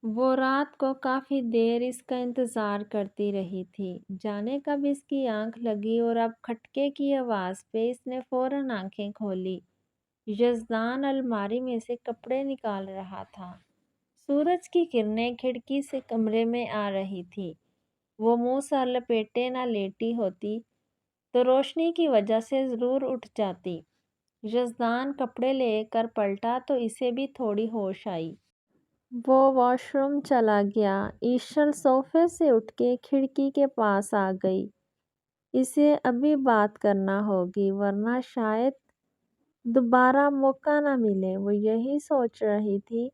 وہ رات کو کافی دیر اس کا انتظار کرتی رہی تھی۔ جانے کب اس کی آنکھ لگی اور اب کھٹکے کی آواز پہ اس نے فوراً آنکھیں کھولی۔ یزدان الماری میں سے کپڑے نکال رہا تھا۔ سورج کی کرنیں کھڑکی سے کمرے میں آ رہی تھی۔ وہ منہ سر لپیٹے نہ لیٹی ہوتی تو روشنی کی وجہ سے ضرور اٹھ جاتی۔ یزدان کپڑے لے کر پلٹا تو اسے بھی تھوڑی ہوش آئی۔ وہ واش روم چلا گیا۔ ایشل صوفے سے اٹھ کے کھڑکی کے پاس آ گئی۔ اسے ابھی بات کرنا ہوگی ورنہ شاید دوبارہ موقع نہ ملے۔ وہ یہی سوچ رہی تھی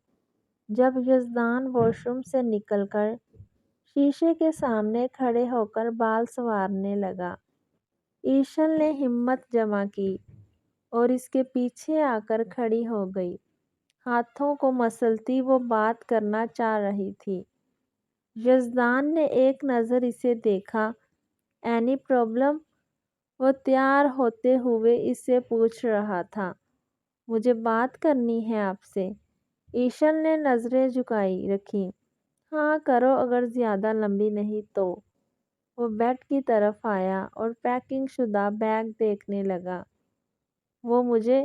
جب یزدان واش روم سے نکل کر شیشے کے سامنے کھڑے ہو کر بال سنوارنے لگا۔ ایشل نے ہمت جمع کی اور اس کے پیچھے آ کر کھڑی ہو گئی۔ ہاتھوں کو مسلتی وہ بات کرنا چاہ رہی تھی۔ یزدان نے ایک نظر اسے دیکھا۔ Any problem? وہ تیار ہوتے ہوئے اس سے پوچھ رہا تھا۔ مجھے بات کرنی ہے آپ سے۔ ایشل نے نظریں جھکائی رکھی۔ ہاں کرو اگر زیادہ لمبی نہیں تو۔ وہ بیڈ کی طرف آیا اور پیکنگ شدہ بیگ دیکھنے لگا۔ وہ مجھے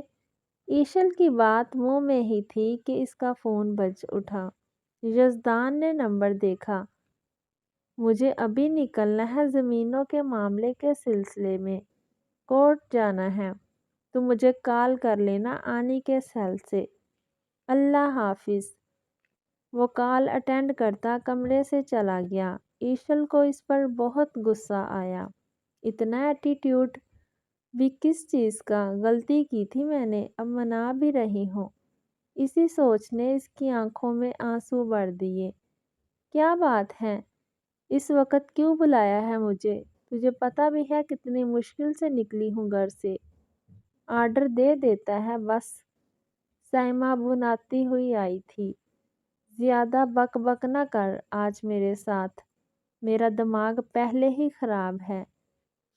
ایشل کی بات منہ میں ہی تھی کہ اس کا فون بج اٹھا۔ یزدان نے نمبر دیکھا۔ مجھے ابھی نکلنا ہے زمینوں کے معاملے کے سلسلے میں۔ کورٹ جانا ہے۔ تم مجھے کال کر لینا آنی کے سیل سے۔ اللہ حافظ۔ وہ کال اٹینڈ کرتا کمرے سے چلا گیا۔ ایشل کو اس پر بہت غصہ آیا۔ اتنا ایٹیٹیوڈ بھی کس چیز کا؟ غلطی کی تھی میں نے، اب منا بھی رہی ہوں۔ اسی سوچ نے اس کی آنکھوں میں آنسو بھر دیے۔ کیا بات ہے؟ اس وقت کیوں بلایا ہے مجھے؟ تجھے پتہ بھی ہے کتنی مشکل سے نکلی ہوں گھر سے۔ آرڈر دے دیتا ہے بس۔ سائمہ بھناتی ہوئی آئی تھی۔ زیادہ بک بک نہ کر آج میرے ساتھ۔ میرا دماغ پہلے ہی خراب ہے۔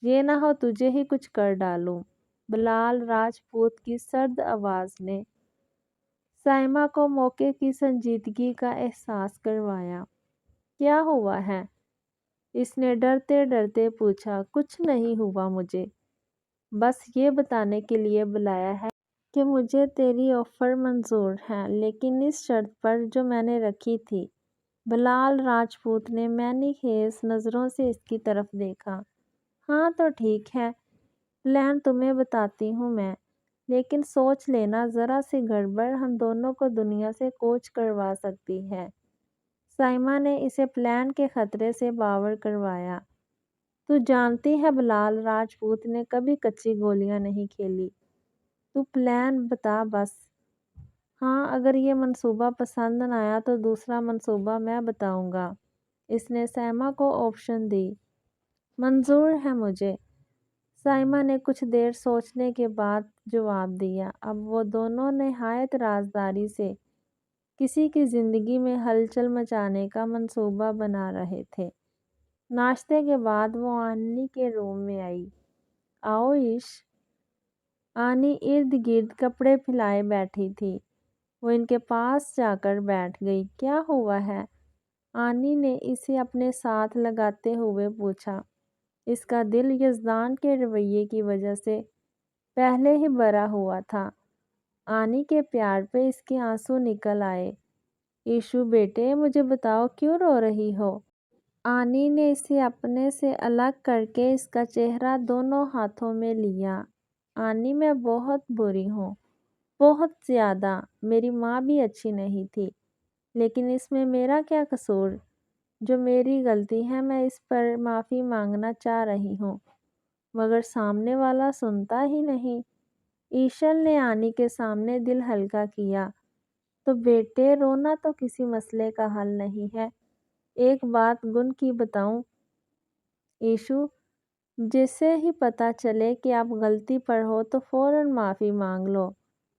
یہ نہ ہو تجھے ہی کچھ کر ڈالوں۔ بلال راجپوت کی سرد آواز نے سائمہ کو موقع کی سنجیدگی کا احساس کروایا۔ کیا ہوا ہے؟ اس نے ڈرتے ڈرتے پوچھا۔ کچھ نہیں ہوا مجھے۔ بس یہ بتانے کے لیے بلایا ہے کہ مجھے تیری آفر منظور ہے لیکن اس شرط پر جو میں نے رکھی تھی۔ بلال راجپوت نے معنی خیز نظروں سے اس کی طرف دیکھا۔ ہاں تو ٹھیک ہے، پلان تمہیں بتاتی ہوں میں، لیکن سوچ لینا ذرا سی گڑبڑ ہم دونوں کو دنیا سے کوچ کروا سکتی ہے۔ سائمہ نے اسے پلان کے خطرے سے باور کروایا۔ تو جانتی ہے بلال راجپوت نے کبھی کچی گولیاں نہیں کھیلی۔ تو پلان بتا بس۔ ہاں اگر یہ منصوبہ پسند نہ آیا تو دوسرا منصوبہ میں بتاؤں گا۔ اس نے سائمہ کو آپشن دی۔ منظور ہے مجھے۔ سائمہ نے کچھ دیر سوچنے کے بعد جواب دیا۔ اب وہ دونوں نہایت رازداری سے کسی کی زندگی میں ہلچل مچانے کا منصوبہ بنا رہے تھے۔ ناشتے کے بعد وہ آنی کے روم میں آئی۔ آؤ ایش۔ آنی ارد گرد کپڑے پھیلائے بیٹھی تھی۔ وہ ان کے پاس جا کر بیٹھ گئی۔ کیا ہوا ہے؟ آنی نے اسے اپنے ساتھ لگاتے ہوئے پوچھا۔ اس کا دل یزدان کے رویے کی وجہ سے پہلے ہی بھرا ہوا تھا۔ آنی کے پیار پہ اس کے آنسو نکل آئے۔ ایشو بیٹے مجھے بتاؤ کیوں رو رہی ہو؟ آنی نے اسے اپنے سے الگ کر کے اس کا چہرہ دونوں ہاتھوں میں لیا۔ آنی میں بہت بری ہوں، بہت زیادہ۔ میری ماں بھی اچھی نہیں تھی، لیکن اس میں میرا کیا قصور؟ جو میری غلطی ہے میں اس پر معافی مانگنا چاہ رہی ہوں، مگر سامنے والا سنتا ہی نہیں۔ ایشل نے آنی کے سامنے دل ہلکا کیا۔ تو بیٹے رونا تو کسی مسئلے کا حل نہیں ہے۔ ایک بات گن کی بتاؤں ایشو، جسے ہی پتہ چلے کہ آپ غلطی پر ہو تو فوراً معافی مانگ لو،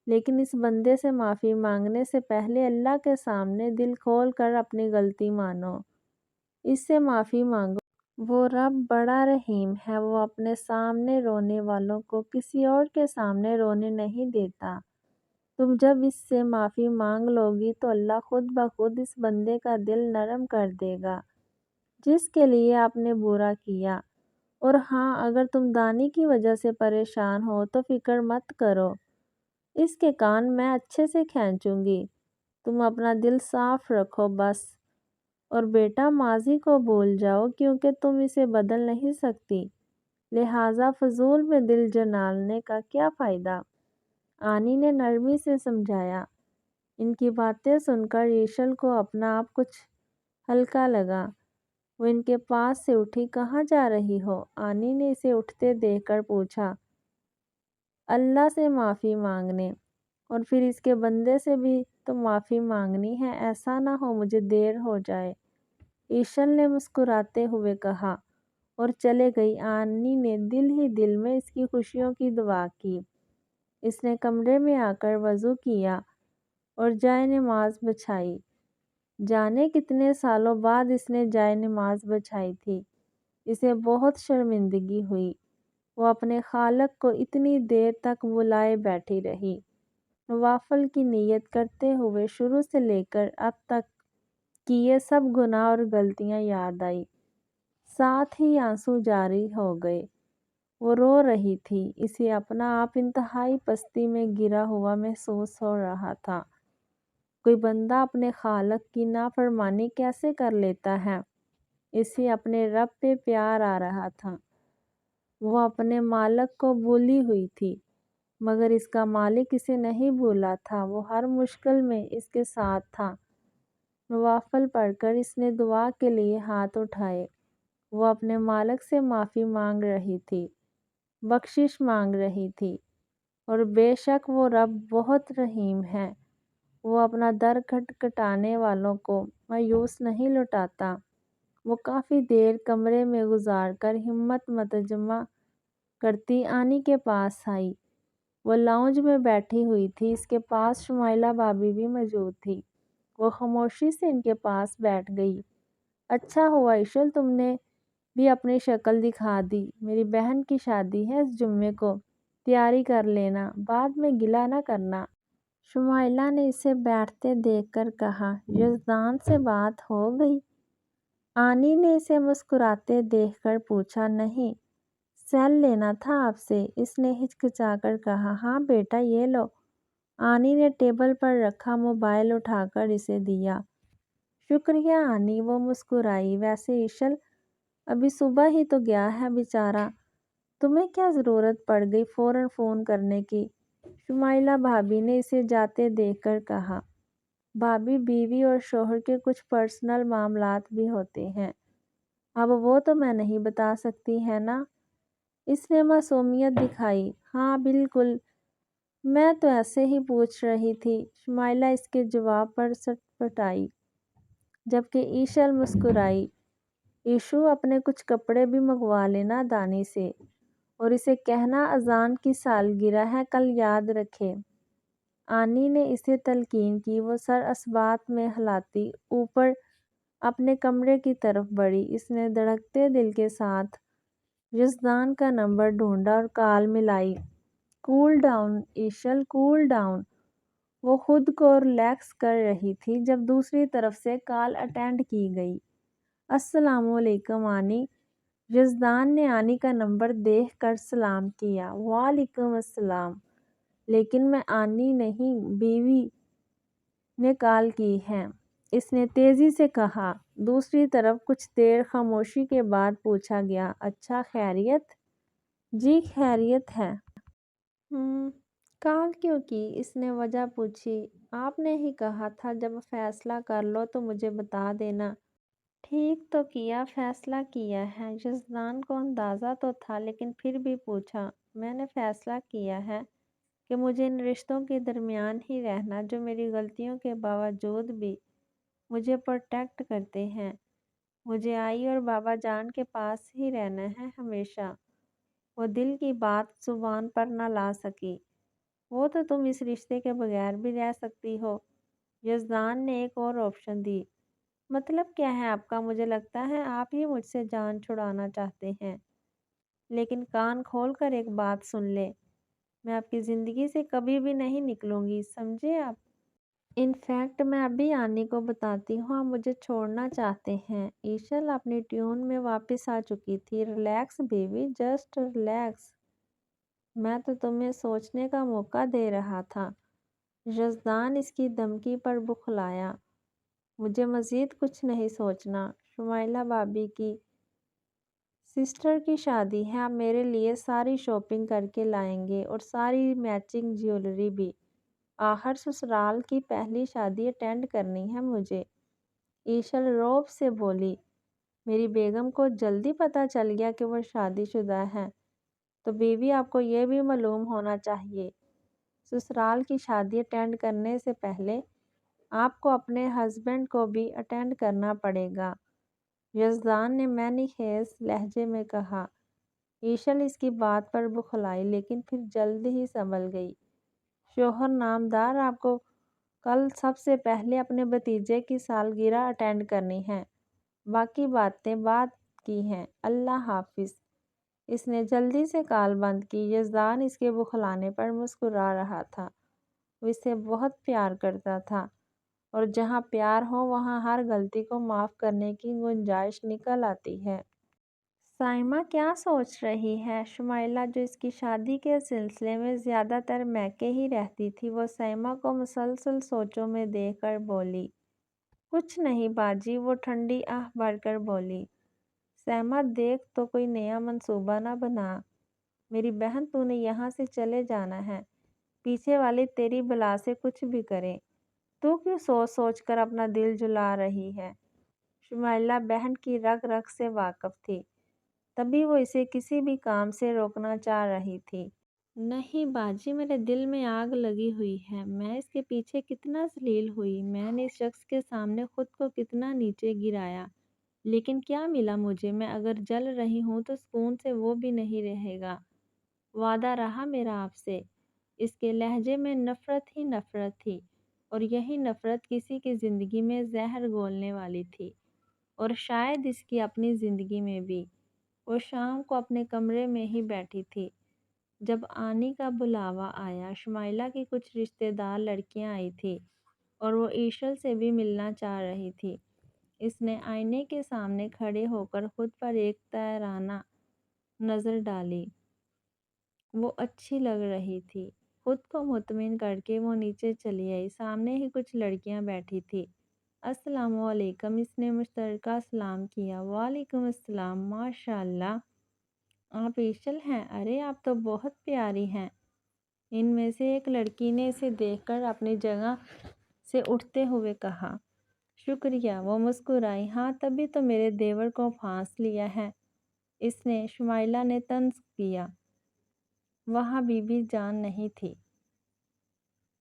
لیکن اس بندے سے معافی مانگنے سے پہلے اللہ کے سامنے دل کھول کر اپنی غلطی مانو، اس سے معافی مانگو۔ وہ رب بڑا رحیم ہے، وہ اپنے سامنے رونے والوں کو کسی اور کے سامنے رونے نہیں دیتا۔ تم جب اس سے معافی مانگ لوگی تو اللہ خود بخود اس بندے کا دل نرم کر دے گا جس کے لیے آپ نے برا کیا۔ اور ہاں، اگر تم دانی کی وجہ سے پریشان ہو تو فکر مت کرو، اس کے کان میں اچھے سے کھینچوں گی، تم اپنا دل صاف رکھو بس۔ اور بیٹا، ماضی کو بھول جاؤ کیونکہ تم اسے بدل نہیں سکتی، لہٰذا فضول میں دل جلالنے کا کیا فائدہ؟ آنی نے نرمی سے سمجھایا۔ ان کی باتیں سن کر ایشل کو اپنا آپ کچھ ہلکا لگا۔ وہ ان کے پاس سے اٹھی۔ کہاں جا رہی ہو؟ آنی نے اسے اٹھتے دیکھ کر پوچھا۔ اللہ سے معافی مانگنے، اور پھر اس کے بندے سے بھی تو معافی مانگنی ہے، ایسا نہ ہو مجھے دیر ہو جائے، ایشل نے مسکراتے ہوئے کہا، اور چلے گئی۔ آنی نے دل ہی دل میں اس کی خوشیوں کی دعا کی۔ اس نے کمرے میں آ کر وضو کیا اور جائے نماز بچھائی۔ جانے کتنے سالوں بعد اس نے جائے نماز بچھائی تھی۔ اسے بہت شرمندگی ہوئی۔ وہ اپنے خالق کو اتنی دیر تک بلائے بیٹھی رہی، نوافل کی نیت کرتے ہوئے شروع سے لے کر اب تک کیے سب گناہ اور غلطیاں یاد آئی، ساتھ ہی آنسو جاری ہو گئے۔ وہ رو رہی تھی، اسے اپنا آپ انتہائی پستی میں گرا ہوا محسوس ہو رہا تھا۔ کوئی بندہ اپنے خالق کی نافرمانی کیسے کر لیتا ہے؟ اسے اپنے رب پہ پیار آ رہا تھا۔ وہ اپنے مالک کو بھولی ہوئی تھی، مگر اس کا مالک اسے نہیں بھولا تھا، وہ ہر مشکل میں اس کے ساتھ تھا۔ نوافل پڑھ کر اس نے دعا کے لیے ہاتھ اٹھائے۔ وہ اپنے مالک سے معافی مانگ رہی تھی، بخشش مانگ رہی تھی، اور بے شک وہ رب بہت رحیم ہے، وہ اپنا در کھٹکھٹانے والوں کو مایوس نہیں لوٹاتا۔ وہ کافی دیر کمرے میں گزار کر ہمت متجمع کرتی آنی کے پاس آئی۔ وہ لاؤنج میں بیٹھی ہوئی تھی، اس کے پاس شمائلہ بھابی بھی موجود تھی۔ وہ خاموشی سے ان کے پاس بیٹھ گئی۔ اچھا ہوا ایشل، تم نے بھی اپنی شکل دکھا دی۔ میری بہن کی شادی ہے اس جمعے کو، تیاری کر لینا، بعد میں گلہ نہ کرنا۔ شمائلہ نے اسے بیٹھتے دیکھ کر کہا۔ یزدان سے بات ہو گئی؟ آنی نے اسے مسکراتے دیکھ کر پوچھا۔ نہیں، سیل لینا تھا آپ سے، اس نے ہچکچا کر کہا۔ ہاں بیٹا، یہ لو۔ آنی نے ٹیبل پر رکھا موبائل اٹھا کر اسے دیا۔ شکریہ آنی، وہ مسکرائی۔ ویسے ایشل ابھی صبح ہی تو گیا ہے بیچارہ، تمہیں کیا ضرورت پڑ گئی فوراً فون کرنے کی؟ شمائلہ بھابی نے اسے جاتے دیکھ کر کہا۔ بھابی، بیوی اور شوہر کے کچھ پرسنل معاملات بھی ہوتے ہیں، اب وہ تو میں نہیں بتا سکتی ہے نا؟ اس نے معصومیت دکھائی۔ ہاں بالکل، میں تو ایسے ہی پوچھ رہی تھی، شمائلہ اس کے جواب پر سٹپٹائی، جبکہ ایشل مسکرائی۔ ایشو، اپنے کچھ کپڑے بھی منگوا لینا دانی سے، اور اسے کہنا اذان کی سالگرہ ہے، کل یاد رکھے۔ آنی نے اسے تلقین کی۔ وہ سر اثبات میں ہلاتی اوپر اپنے کمرے کی طرف بڑھی۔ اس نے دھڑکتے دل کے ساتھ یزدان کا نمبر ڈھونڈا اور کال ملائی۔ Cool down ایشل، cool down. وہ خود کو ریلیکس کر رہی تھی جب دوسری طرف سے کال اٹینڈ کی گئی۔ السلام علیکم آنی۔ یزدان نے آنی کا نمبر دیکھ کر سلام کیا۔ وعلیکم السلام، لیکن میں آنی نہیں، بیوی نے کال کی ہے، اس نے تیزی سے کہا۔ دوسری طرف کچھ دیر خاموشی کے بعد پوچھا گیا۔ اچھا، خیریت؟ جی خیریت ہے۔ کال کیوں کی؟ اس نے وجہ پوچھی۔ آپ نے ہی کہا تھا جب فیصلہ کر لو تو مجھے بتا دینا۔ ٹھیک تو کیا، فیصلہ کیا ہے۔ یزدان کو اندازہ تو تھا لیکن پھر بھی پوچھا۔ میں نے فیصلہ کیا ہے کہ مجھے ان رشتوں کے درمیان ہی رہنا جو میری غلطیوں کے باوجود بھی مجھے پروٹیکٹ کرتے ہیں۔ مجھے آئی اور بابا جان کے پاس ہی رہنا ہے ہمیشہ۔ وہ دل کی بات زبان پر نہ لا سکی۔ وہ تو تم اس رشتے کے بغیر بھی رہ سکتی ہو۔ یزدان نے ایک اور آپشن دی۔ مطلب کیا ہے آپ کا؟ مجھے لگتا ہے آپ ہی مجھ سے جان چھڑانا چاہتے ہیں، لیکن کان کھول کر ایک بات سن لے، میں آپ کی زندگی سے کبھی بھی نہیں نکلوں گی، سمجھے آپ؟ انفیکٹ میں ابھی آنی کو بتاتی ہوں آپ مجھے چھوڑنا چاہتے ہیں۔ ایشل اپنی ٹیون میں واپس آ چکی تھی۔ ریلیکس بیبی، جسٹ ریلیکس، میں تو تمہیں سوچنے کا موقع دے رہا تھا۔ یزدان اس کی دھمکی پر بخلایا۔ مجھے مزید کچھ نہیں سوچنا۔ شمائلہ بھابی کی سسٹر کی شادی ہے، آپ میرے لیے ساری شاپنگ کر کے لائیں گے اور ساری میچنگ جیولری بھی۔ آخر سسرال کی پہلی شادی اٹینڈ کرنی ہے مجھے۔ ایشل روب سے بولی، میری بیگم کو جلدی پتہ چل گیا کہ وہ شادی شدہ ہیں، تو بیوی آپ کو یہ بھی معلوم ہونا چاہیے۔ سسرال کی شادی اٹینڈ کرنے سے پہلے آپ کو اپنے ہسبینڈ کو بھی اٹینڈ کرنا پڑے گا، یزدان نے معنی خیز لہجے میں کہا۔ ایشل اس کی بات پر بخلائی لیکن پھر جلد ہی سنبھل گئی۔ شوہر نامدار، آپ کو کل سب سے پہلے اپنے بھتیجے کی سالگرہ اٹینڈ کرنی ہے، باقی باتیں بعد کی ہیں، اللہ حافظ۔ اس نے جلدی سے کال بند کی۔ یزدان اس کے بخلانے پر مسکرا رہا تھا۔ وہ اسے بہت پیار کرتا تھا اور جہاں پیار ہو وہاں ہر غلطی کو معاف کرنے کی گنجائش نکل آتی ہے۔ سائمہ کیا سوچ رہی ہے؟ شمائلہ، جو اس کی شادی کے سلسلے میں زیادہ تر میکے ہی رہتی تھی، وہ سائمہ کو مسلسل سوچوں میں دیکھ کر بولی۔ کچھ نہیں باجی، وہ ٹھنڈی آہ بھر کر بولی۔ سائمہ دیکھ تو کوئی نیا منصوبہ نہ بنا۔ میری بہن، تو نے یہاں سے چلے جانا ہے، پیچھے والی تیری بلا سے کچھ بھی کرے۔ تو کیوں سوچ سوچ کر اپنا دل جلا رہی ہے؟ شمائلہ بہن کی رگ رگ سے واقف تھی، تبھی وہ اسے کسی بھی کام سے روکنا چاہ رہی تھی۔ نہیں باجی، میرے دل میں آگ لگی ہوئی ہے، میں اس کے پیچھے کتنا ذلیل ہوئی، میں نے اس شخص کے سامنے خود کو کتنا نیچے گرایا، لیکن کیا ملا مجھے؟ میں اگر جل رہی ہوں تو سکون سے وہ بھی نہیں رہے گا۔ وعدہ رہا میرا آپ سے۔ اس کے لہجے میں نفرت ہی نفرت تھی، اور یہی نفرت کسی کی زندگی میں زہر گھولنے والی تھی، اور شاید اس کی اپنی زندگی میں بھی۔ وہ شام کو اپنے کمرے میں ہی بیٹھی تھی جب آنی کا بلاوا آیا۔ شمائلہ کی کچھ رشتہ دار لڑکیاں آئی تھیں اور وہ ایشل سے بھی ملنا چاہ رہی تھی۔ اس نے آئینے کے سامنے کھڑے ہو کر خود پر ایک طیرانہ نظر ڈالی۔ وہ اچھی لگ رہی تھی۔ خود کو مطمئن کر کے وہ نیچے چلی آئی۔ سامنے ہی کچھ لڑکیاں بیٹھی تھیں۔ السلام علیکم، اس نے مشترکہ سلام کیا۔ وعلیکم السلام، ماشاء اللہ، آپ ایشل ہیں؟ ارے آپ تو بہت پیاری ہیں۔ ان میں سے ایک لڑکی نے اسے دیکھ کر اپنی جگہ سے اٹھتے ہوئے کہا۔ شکریہ، وہ مسکرائی۔ ہاں تبھی تو میرے دیور کو پھانس لیا ہے، اس نے شمائلہ نے طنز کیا۔ وہاں بی بی جان نہیں تھی،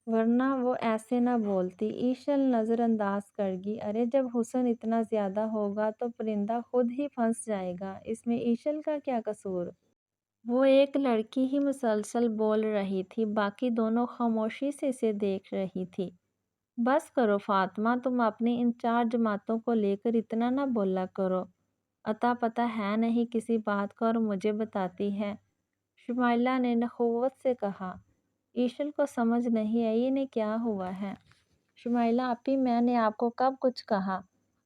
ورنہ وہ ایسے نہ بولتی۔ ایشل نظر انداز کر گئی۔ ارے جب حسن اتنا زیادہ ہوگا تو پرندہ خود ہی پھنس جائے گا، اس میں ایشل کا کیا قصور؟ وہ ایک لڑکی ہی مسلسل بول رہی تھی، باقی دونوں خاموشی سے اسے دیکھ رہی تھی۔ بس کرو فاطمہ، تم اپنی ان 4 جماعتوں کو لے کر اتنا نہ بولا کرو، اتا پتہ ہے نہیں کسی بات کا اور مجھے بتاتی ہے، شمائلہ نے نخوت سے کہا۔ ایشل کو سمجھ نہیں آئی انہیں کیا ہوا ہے۔ شمائلہ آپی، میں نے آپ کو کب کچھ کہا؟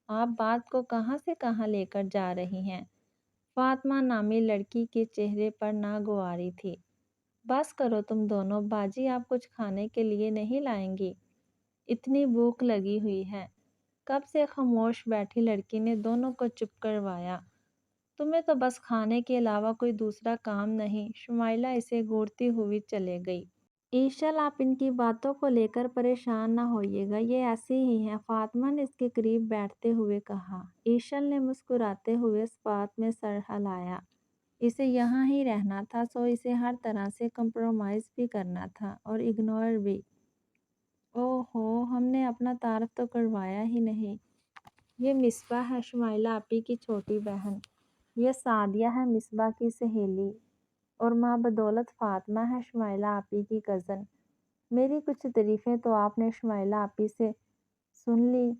آپ بات کو کہاں سے کہاں لے کر جا رہی ہیں؟ فاطمہ نامی لڑکی کے چہرے پر ناگواری تھی۔ بس کرو تم دونوں، باجی آپ کچھ کھانے کے لیے نہیں لائیں گی؟ اتنی بھوک لگی ہوئی ہے۔ کب سے خاموش بیٹھی لڑکی نے دونوں کو چپ کروایا۔ تمہیں تو بس کھانے کے علاوہ کوئی دوسرا کام نہیں۔ شمائلہ اسے گھورتی ہوئی چلے گئی۔ ایشل، آپ ان کی باتوں کو لے کر پریشان نہ ہوئیے گا، یہ ایسی ہی ہیں، فاطمہ نے اس کے قریب بیٹھتے ہوئے کہا۔ ایشل نے مسکراتے ہوئے اس بات میں سر ہلایا۔ اسے یہاں ہی رہنا تھا، سو اسے ہر طرح سے کمپرومائز بھی کرنا تھا اور اگنور بھی۔ اوہ ہو، ہم نے اپنا تعارف تو کروایا ہی نہیں۔ یہ مصباح ہے، شمائلہ آپی کی چھوٹی بہن۔ یہ سعدیہ ہے، مصباح کی سہیلی، اور ماں بدولت فاطمہ ہے، شمائلہ آپی کی کزن۔ میری کچھ تعریفیں تو آپ نے شمائلہ آپی سے سن لی۔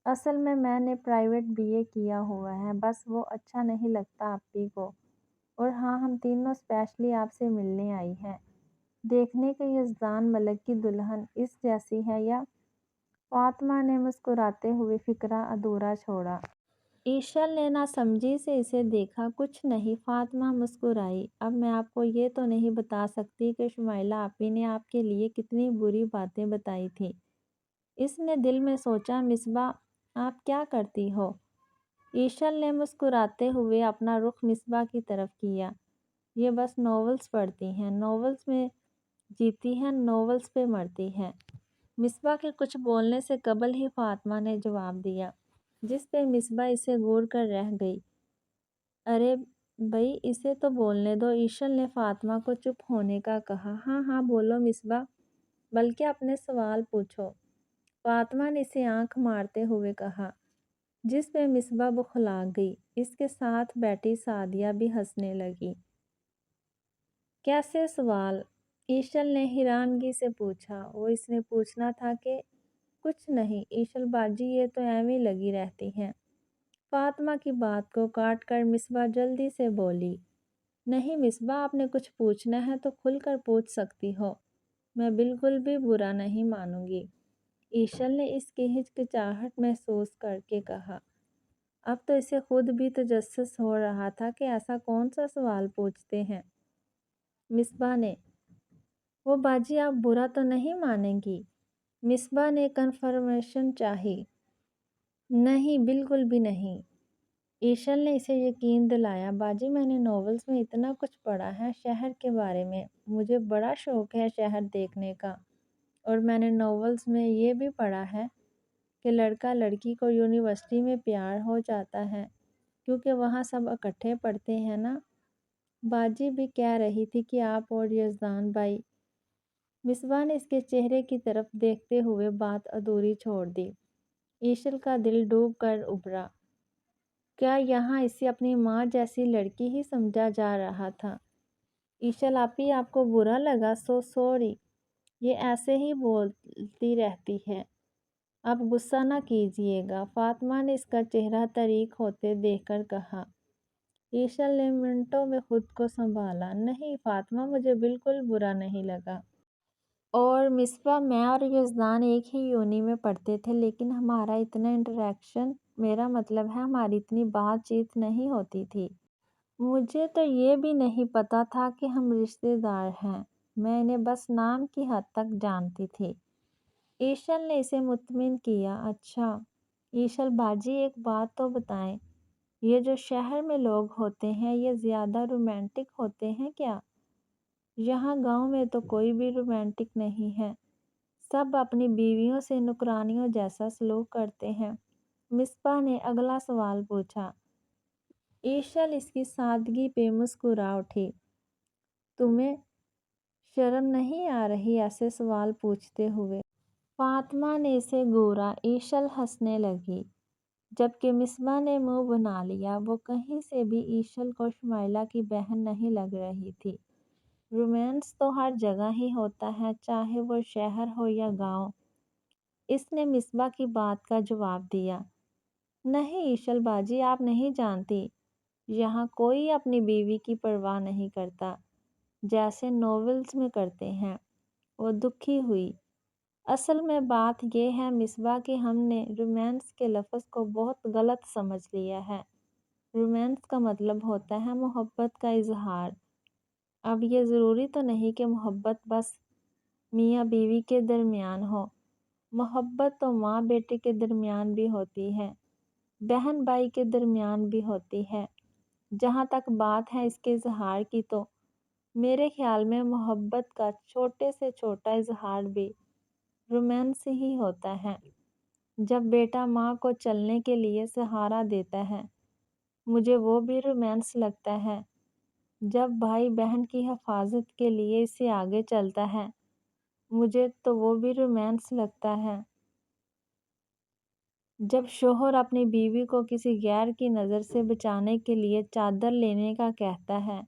اصل میں نے پرائیویٹ بی اے کیا ہوا ہے، بس وہ اچھا نہیں لگتا آپی کو۔ اور ہاں، ہم تینوں اسپیشلی آپ سے ملنے آئی ہیں۔ دیکھنے کے یزدان ملک کی دلہن اس جیسی ہے یا؟ فاطمہ نے مسکراتے ہوئے فقرہ ادھورا چھوڑا۔ ایشل نے ناسمجھی سے اسے دیکھا۔ کچھ نہیں، فاطمہ مسکرائی۔ اب میں آپ کو یہ تو نہیں بتا سکتی کہ شمائلہ آپی نے آپ کے لیے کتنی بری باتیں بتائی تھیں۔ اس نے دل میں سوچا۔ مصباح، آپ کیا کرتی ہو؟ ایشل نے مسکراتے ہوئے اپنا رخ مصباح کی طرف کیا۔ یہ بس ناولز پڑھتی ہیں، ناولز میں جیتی ہیں، ناولز پہ مرتی ہیں۔ مصباح کے کچھ بولنے سے قبل ہی فاطمہ نے جواب دیا، جس پہ مصباح اسے گھور کر رہ گئی۔ ارے بھئی اسے تو بولنے دو۔ ایشل نے فاطمہ کو چپ ہونے کا کہا۔ ہاں ہاں بولو مصباح، بلکہ اپنے سوال پوچھو، فاطمہ نے اسے آنکھ مارتے ہوئے کہا، جس پہ مصباح بوکھلا گئی۔ اس کے ساتھ بیٹھی سعدیہ بھی ہنسنے لگی۔ کیسے سوال؟ ایشل نے حیرانگی سے پوچھا۔ وہ اس نے پوچھنا تھا کہ کچھ نہیں ایشل باجی، یہ تو ایویں لگی رہتی ہیں۔ فاطمہ کی بات کو کاٹ کر مصباح جلدی سے بولی، نہیں مصباح، آپ نے کچھ پوچھنا ہے تو کھل کر پوچھ سکتی ہو، میں بالکل بھی برا نہیں مانوں گی۔ ایشل نے اس کی ہچکچاہٹ محسوس کر کے کہا۔ اب تو اسے خود بھی تجسس ہو رہا تھا کہ ایسا کون سا سوال پوچھتے ہیں مصباح نے۔ وہ باجی آپ برا تو نہیں مانیں گی؟ مصباح نے کنفرمیشن چاہی۔ نہیں بالکل بھی نہیں۔ ایشل نے اسے یقین دلایا۔ باجی میں نے ناولز میں اتنا کچھ پڑھا ہے شہر کے بارے میں، مجھے بڑا شوق ہے شہر دیکھنے کا، اور میں نے ناولز میں یہ بھی پڑھا ہے کہ لڑکا لڑکی کو یونیورسٹی میں پیار ہو جاتا ہے کیونکہ وہاں سب اکٹھے پڑھتے ہیں نا۔ باجی بھی کہہ رہی تھی کہ آپ اور یزدان بھائی۔ مصباح نے اس کے چہرے کی طرف دیکھتے ہوئے بات ادھوری چھوڑ دی۔ ایشل کا دل ڈوب کر ابھرا۔ کیا یہاں اسے اپنی ماں جیسی لڑکی ہی سمجھا جا رہا تھا؟ ایشل آپی آپ کو برا لگا؟ سوری، یہ ایسے ہی بولتی رہتی ہے، آپ غصہ نہ کیجیے گا، فاطمہ نے اس کا چہرہ طریق ہوتے دیکھ کر کہا۔ ایشل نے منٹوں میں خود کو سنبھالا۔ نہیں فاطمہ، مجھے بالکل برا نہیں لگا۔ اور مصباح، میں اور یزدان ایک ہی یونی میں پڑھتے تھے لیکن ہمارا اتنا انٹریکشن، میرا مطلب ہے ہماری اتنی بات چیت نہیں ہوتی تھی۔ مجھے تو یہ بھی نہیں پتا تھا کہ ہم رشتے دار ہیں، میں انہیں بس نام کی حد تک جانتی تھی۔ ایشل نے اسے مطمئن کیا۔ اچھا ایشل باجی ایک بات تو بتائیں، یہ جو شہر میں لوگ ہوتے ہیں یہ زیادہ رومانٹک ہوتے ہیں کیا؟ یہاں گاؤں میں تو کوئی بھی رومانٹک نہیں ہے، سب اپنی بیویوں سے نوکرانیوں جیسا سلوک کرتے ہیں۔ مصباح نے اگلا سوال پوچھا۔ ایشل اس کی سادگی پہ مسکرا اٹھی۔ تمہیں شرم نہیں آ رہی ایسے سوال پوچھتے ہوئے؟ فاطمہ نے اسے گھورا۔ ایشل ہنسنے لگی، جبکہ مصباح نے منہ بنا لیا۔ وہ کہیں سے بھی ایشل کو شمائلہ کی بہن نہیں لگ رہی تھی۔ رومانس تو ہر جگہ ہی ہوتا ہے، چاہے وہ شہر ہو یا گاؤں۔ اس نے مصباح کی بات کا جواب دیا۔ نہیں ایشل باجی، آپ نہیں جانتی، یہاں کوئی اپنی بیوی کی پرواہ نہیں کرتا جیسے ناولز میں کرتے ہیں۔ وہ دکھی ہوئی۔ اصل میں بات یہ ہے مصباح کہ ہم نے رومانس کے لفظ کو بہت غلط سمجھ لیا ہے۔ رومانس کا مطلب ہوتا ہے محبت کا اظہار۔ اب یہ ضروری تو نہیں کہ محبت بس میاں بیوی کے درمیان ہو، محبت تو ماں بیٹے کے درمیان بھی ہوتی ہے، بہن بھائی کے درمیان بھی ہوتی ہے۔ جہاں تک بات ہے اس کے اظہار کی، تو میرے خیال میں محبت کا چھوٹے سے چھوٹا اظہار بھی رومانس ہی ہوتا ہے۔ جب بیٹا ماں کو چلنے کے لیے سہارا دیتا ہے، مجھے وہ بھی رومانس لگتا ہے۔ جب بھائی بہن کی حفاظت کے لیے اس سے آگے چلتا ہے، مجھے تو وہ بھی رومانس لگتا ہے۔ جب شوہر اپنی بیوی کو کسی غیر کی نظر سے بچانے کے لیے چادر لینے کا کہتا ہے،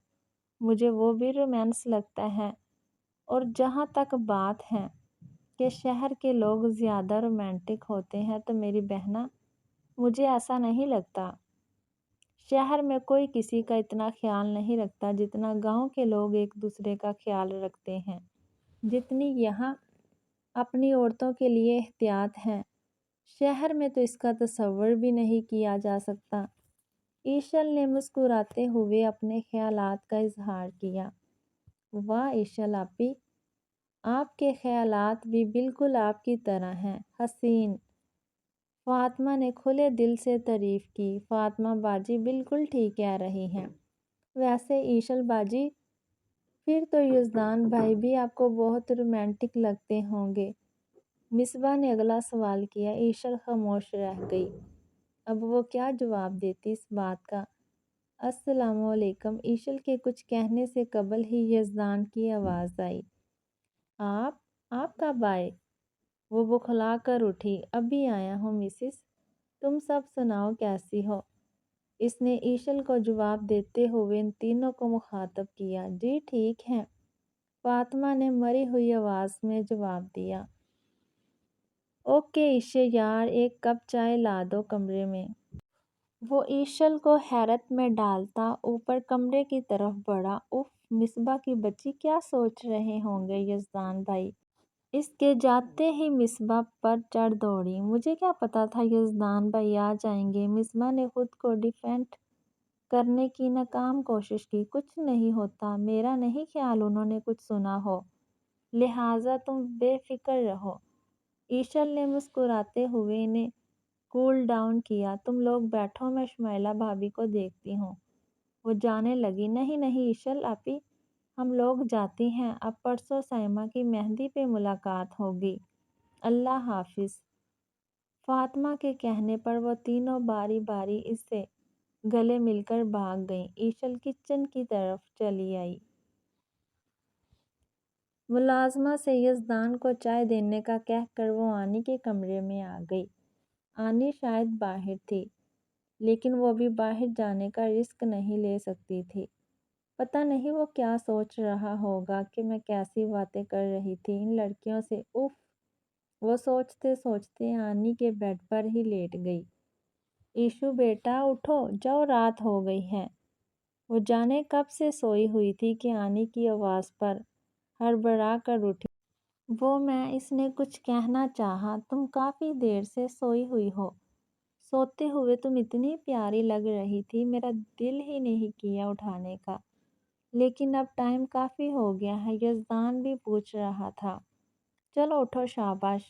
مجھے وہ بھی رومانس لگتا ہے۔ اور جہاں تک بات ہے کہ شہر کے لوگ زیادہ رومانٹک ہوتے ہیں، تو میری بہنا، مجھے ایسا نہیں لگتا۔ شہر میں کوئی کسی کا اتنا خیال نہیں رکھتا جتنا گاؤں کے لوگ ایک دوسرے کا خیال رکھتے ہیں۔ جتنی یہاں اپنی عورتوں کے لیے احتیاط ہے، شہر میں تو اس کا تصور بھی نہیں کیا جا سکتا۔ ایشل نے مسکراتے ہوئے اپنے خیالات کا اظہار کیا۔ واہ ایشل آپی، آپ کے خیالات بھی بالکل آپ کی طرح ہیں، حسین۔ فاطمہ نے کھلے دل سے تعریف کی۔ فاطمہ باجی بالکل ٹھیک کہہ رہی ہیں۔ ویسے ایشل باجی، پھر تو یزدان بھائی بھی آپ کو بہت رومانٹک لگتے ہوں گے۔ مصباح نے اگلا سوال کیا۔ ایشل خاموش رہ گئی۔ اب وہ کیا جواب دیتی اس بات کا۔ السلام علیکم۔ ایشل کے کچھ کہنے سے قبل ہی یزدان کی آواز آئی۔ آپ کب آئے؟ وہ بکھلا کر اٹھی۔ ابھی آیا ہوں مسز، تم سب سناؤ کیسی ہو؟ اس نے ایشل کو جواب دیتے ہوئے ان تینوں کو مخاطب کیا۔ جی ٹھیک ہے، فاطمہ نے مری ہوئی آواز میں جواب دیا۔ اوکے ایشے یار، ایک کپ چائے لا دو کمرے میں۔ وہ ایشل کو حیرت میں ڈالتا اوپر کمرے کی طرف بڑھا۔ اف، مصباح کی بچی کیا سوچ رہے ہوں گے یزدان بھائی؟ اس کے جاتے ہی مصباح پر چڑھ دوڑی۔ مجھے کیا پتا تھا یزدان بھائی آ جائیں گے۔ مصباح نے خود کو ڈیفینڈ کرنے کی ناکام کوشش کی۔ کچھ نہیں ہوتا، میرا نہیں خیال انہوں نے کچھ سنا ہو، لہٰذا تم بے فکر رہو۔ ایشل نے مسکراتے ہوئے انہیں کول ڈاؤن کیا۔ تم لوگ بیٹھو، میں شمائلہ بھابی کو دیکھتی ہوں۔ وہ جانے لگی۔ نہیں نہیں ایشل آپی، ہم لوگ جاتی ہیں، اب پرسوں سائمہ کی مہندی پہ ملاقات ہوگی۔ اللہ حافظ۔ فاطمہ کے کہنے پر وہ تینوں باری باری اس سے گلے مل کر بھاگ گئیں۔ ایشل کچن کی طرف چلی آئی۔ ملازمہ سے یزدان کو چائے دینے کا کہہ کر وہ آنی کے کمرے میں آ گئی۔ آنی شاید باہر تھی، لیکن وہ بھی باہر جانے کا رسک نہیں لے سکتی تھی۔ پتہ نہیں وہ کیا سوچ رہا ہوگا کہ میں کیسی باتیں کر رہی تھی ان لڑکیوں سے۔ اف، وہ سوچتے سوچتے آنی کے بیڈ پر ہی لیٹ گئی۔ ایشو بیٹا اٹھو، جاؤ رات ہو گئی ہے۔ وہ جانے کب سے سوئی ہوئی تھی کہ آنی کی آواز پر ہڑبڑا کر اٹھی۔ اس نے کچھ کہنا چاہا۔ تم کافی دیر سے سوئی ہوئی ہو، سوتے ہوئے تم اتنی پیاری لگ رہی تھی، میرا دل ہی نہیں کیا اٹھانے کا، لیکن اب ٹائم کافی ہو گیا ہے، یزدان بھی پوچھ رہا تھا۔ چلو اٹھو، شاباش۔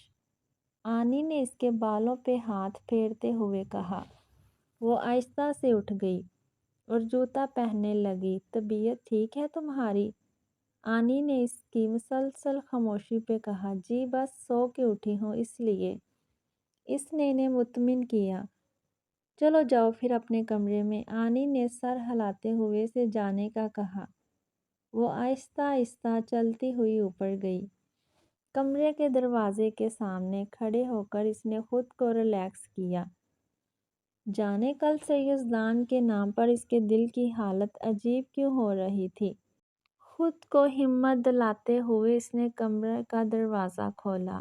آنی نے اس کے بالوں پہ ہاتھ پھیرتے ہوئے کہا۔ وہ آہستہ سے اٹھ گئی اور جوتا پہننے لگی۔ طبیعت ٹھیک ہے تمہاری؟ آنی نے اس کی مسلسل خاموشی پہ کہا۔ جی بس سو کے اٹھی ہوں اس لیے۔ اس نے انہیں مطمئن کیا۔ چلو جاؤ پھر اپنے کمرے میں۔ آنی نے سر ہلاتے ہوئے اسے جانے کا کہا۔ وہ آہستہ آہستہ چلتی ہوئی اوپر گئی۔ کمرے کے دروازے کے سامنے کھڑے ہو کر اس نے خود کو ریلیکس کیا۔ جانے کل سے یزدان کے نام پر اس کے دل کی حالت عجیب کیوں ہو رہی تھی۔ خود کو ہمت دلاتے ہوئے اس نے کمرے کا دروازہ کھولا۔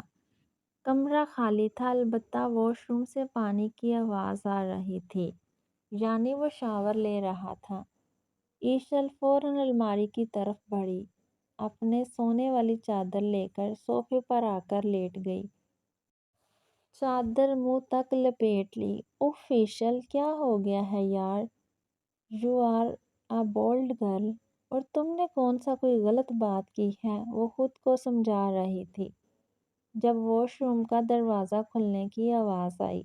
کمرہ خالی تھا، البتہ واش روم سے پانی کی آواز آ رہی تھی، یعنی وہ شاور لے رہا تھا۔ ایشل فوراً الماری کی طرف بڑھی، اپنے سونے والی چادر لے کر صوفے پر آ کر لیٹ گئی۔ چادر منہ تک لپیٹ لی۔ اف ایشل، کیا ہو گیا ہے یار؟ You are a bold girl, اور تم نے کون سا کوئی غلط بات کی ہے؟ وہ خود کو سمجھا رہی تھی جب واش روم کا دروازہ کھلنے کی آواز آئی۔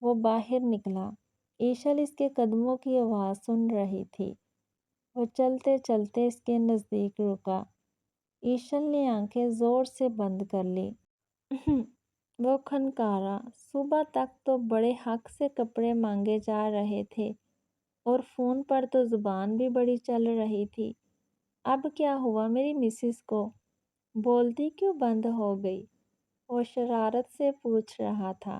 وہ باہر نکلا۔ ایشل اس کے قدموں کی آواز سن رہی تھی۔ وہ چلتے چلتے اس کے نزدیک رکا۔ ایشل نے آنکھیں زور سے بند کر لی۔ وہ کھنکارا۔ صبح تک تو بڑے حق سے کپڑے مانگے جا رہے تھے اور فون پر تو زبان بھی بڑی چل رہی تھی۔ اب کیا ہوا میری مسز کو؟ بولتی کیوں بند ہو گئی؟ وہ شرارت سے پوچھ رہا تھا۔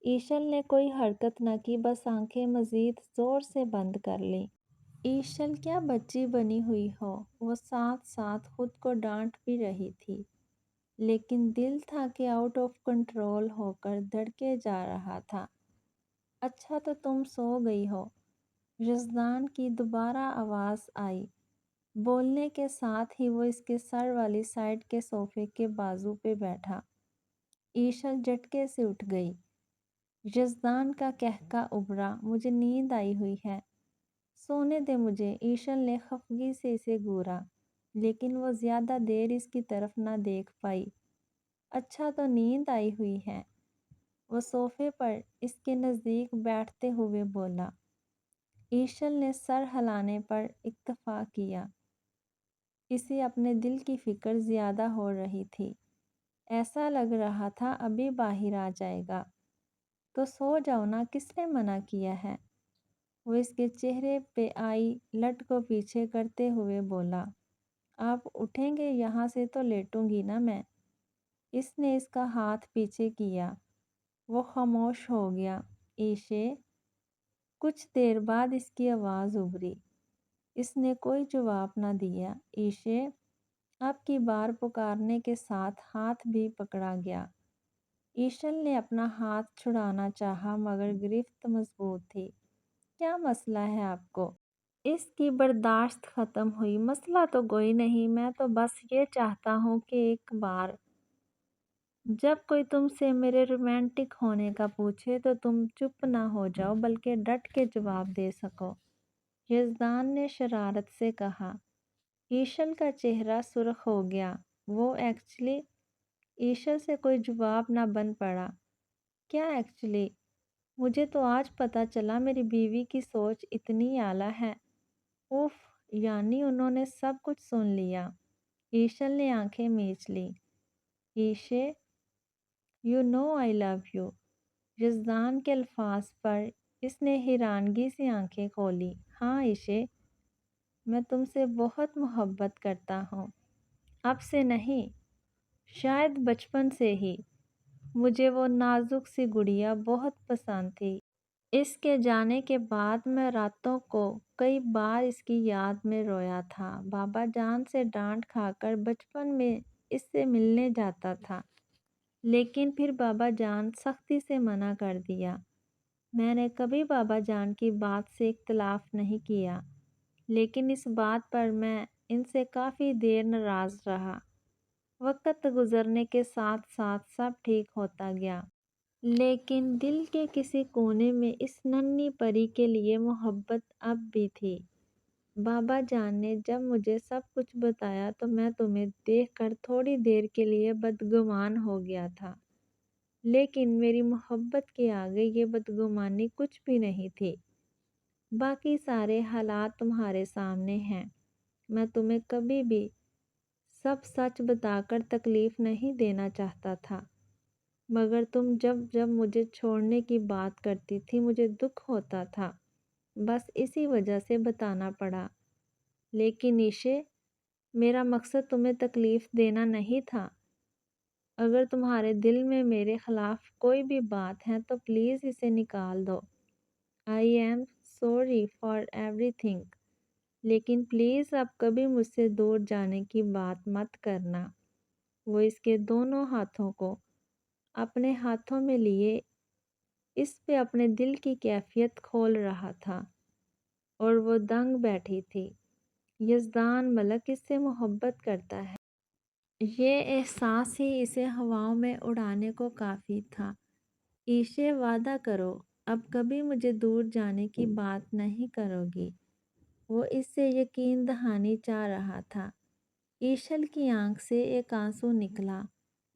ایشل نے کوئی حرکت نہ کی، بس آنکھیں مزید زور سے بند کر لیں۔ ایشل، کیا بچی بنی ہوئی ہو؟ وہ ساتھ ساتھ خود کو ڈانٹ بھی رہی تھی، لیکن دل تھا کہ آؤٹ آف کنٹرول ہو کر دھڑکے جا رہا تھا۔ اچھا تو تم سو گئی ہو؟ یزدان کی دوبارہ آواز آئی۔ بولنے کے ساتھ ہی وہ اس کے سر والی سائڈ کے صوفے کے بازو پہ بیٹھا۔ ایشل جھٹکے سے اٹھ گئی۔ یزدان کا کہکا ابھرا، مجھے نیند آئی ہوئی ہے، سونے دے مجھے۔ ایشل نے خفگی سے اسے گھورا، لیکن وہ زیادہ دیر اس کی طرف نہ دیکھ پائی۔ اچھا تو نیند آئی ہوئی ہے، وہ صوفے پر اس کے نزدیک بیٹھتے ہوئے بولا۔ ایشل نے سر ہلانے پر اکتفا کیا۔ اسے اپنے دل کی فکر زیادہ ہو رہی تھی۔ ایسا لگ رہا تھا ابھی باہر آ جائے گا۔ تو سو جاؤ نا، کس نے منع کیا ہے؟ وہ اس کے چہرے پہ آئی لٹ کو پیچھے کرتے ہوئے بولا۔ آپ اٹھیں گے یہاں سے تو لیٹوں گی نا میں۔ اس نے اس کا ہاتھ پیچھے کیا۔ وہ خاموش ہو گیا۔ ایشے، کچھ دیر بعد اس کی آواز ابھری۔ اس نے کوئی جواب نہ دیا۔ ایشے، آپ کی بار پکارنے کے ساتھ ہاتھ بھی پکڑا گیا۔ ایشل نے اپنا ہاتھ چھڑانا چاہا مگر گرفت مضبوط تھی۔ کیا مسئلہ ہے آپ کو؟ اس کی برداشت ختم ہوئی۔ مسئلہ تو کوئی نہیں، میں تو بس یہ چاہتا ہوں کہ ایک بار جب کوئی تم سے میرے رومانٹک ہونے کا پوچھے تو تم چپ نہ ہو جاؤ بلکہ ڈٹ کے جواب دے سکو، یزدان نے شرارت سے کہا۔ ایشل کا چہرہ سرخ ہو گیا۔ وہ ایکچولی ایشل سے کوئی جواب نہ بن پڑا۔ کیا ایکچولی؟ مجھے تو آج پتہ چلا میری بیوی کی سوچ اتنی اعلیٰ ہے۔ اوف، یعنی انہوں نے سب کچھ سن لیا۔ ایشل نے آنکھیں میچ لی۔ ایشے، you know I love you. Yazdan کے الفاظ پر اس نے حیرانگی سے آنکھیں کھولی۔ ہاں ایشے، میں تم سے بہت محبت کرتا ہوں۔ اب سے نہیں، شاید بچپن سے ہی۔ مجھے وہ نازک سی گڑیا بہت پسند تھی۔ اس کے جانے کے بعد میں راتوں کو کئی بار اس کی یاد میں رویا تھا۔ بابا جان سے ڈانٹ کھا کر بچپن میں اس سے ملنے جاتا تھا، لیکن پھر بابا جان سختی سے منع کر دیا۔ میں نے کبھی بابا جان کی بات سے اختلاف نہیں کیا، لیکن اس بات پر میں ان سے کافی دیر ناراض رہا۔ وقت گزرنے کے ساتھ ساتھ سب ٹھیک ہوتا گیا، لیکن دل کے کسی کونے میں اس ننھی پری کے لیے محبت اب بھی تھی۔ بابا جان نے جب مجھے سب کچھ بتایا تو میں تمہیں دیکھ کر تھوڑی دیر کے لیے بدگمان ہو گیا تھا، لیکن میری محبت کے آگے یہ بدگمانی کچھ بھی نہیں تھی۔ باقی سارے حالات تمہارے سامنے ہیں۔ میں تمہیں کبھی بھی سب سچ بتا کر تکلیف نہیں دینا چاہتا تھا، مگر تم جب جب مجھے چھوڑنے کی بات کرتی تھی مجھے دکھ ہوتا تھا، بس اسی وجہ سے بتانا پڑا۔ لیکن ایشے، میرا مقصد تمہیں تکلیف دینا نہیں تھا۔ اگر تمہارے دل میں میرے خلاف کوئی بھی بات ہے تو پلیز اسے نکال دو۔ آئی ایم سوری فار ایوری تھنگ، لیکن پلیز اب کبھی مجھ سے دور جانے کی بات مت کرنا۔ وہ اس کے دونوں ہاتھوں کو اپنے ہاتھوں میں لیے اس پہ اپنے دل کی کیفیت کھول رہا تھا، اور وہ دنگ بیٹھی تھی۔ یزدان ملک اس سے محبت کرتا ہے۔ یہ احساس ہی اسے ہواؤں میں اڑانے کو کافی تھا۔ ایشے، وعدہ کرو اب کبھی مجھے دور جانے کی بات نہیں کرو گی۔ وہ اس سے یقین دہانی چاہ رہا تھا۔ ایشل کی آنکھ سے ایک آنسو نکلا۔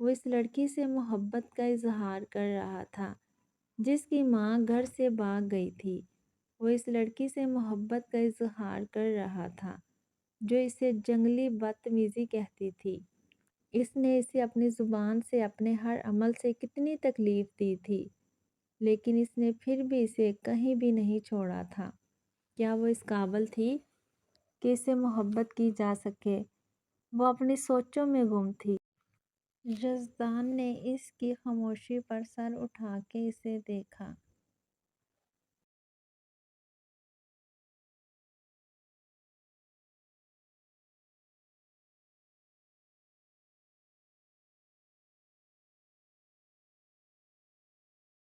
وہ اس لڑکی سے محبت کا اظہار کر رہا تھا جس کی ماں گھر سے بھاگ گئی تھی۔ وہ اس لڑکی سے محبت کا اظہار کر رہا تھا جو اسے جنگلی بدتمیزی کہتی تھی۔ اس نے اسے اپنی زبان سے، اپنے ہر عمل سے کتنی تکلیف دی تھی، لیکن اس نے پھر بھی اسے کہیں بھی نہیں چھوڑا تھا۔ کیا وہ اس قابل تھی کہ اسے محبت کی جا سکے؟ وہ اپنی سوچوں میں گم تھی۔ یزدان نے اس کی خاموشی پر سر اٹھا کے اسے دیکھا۔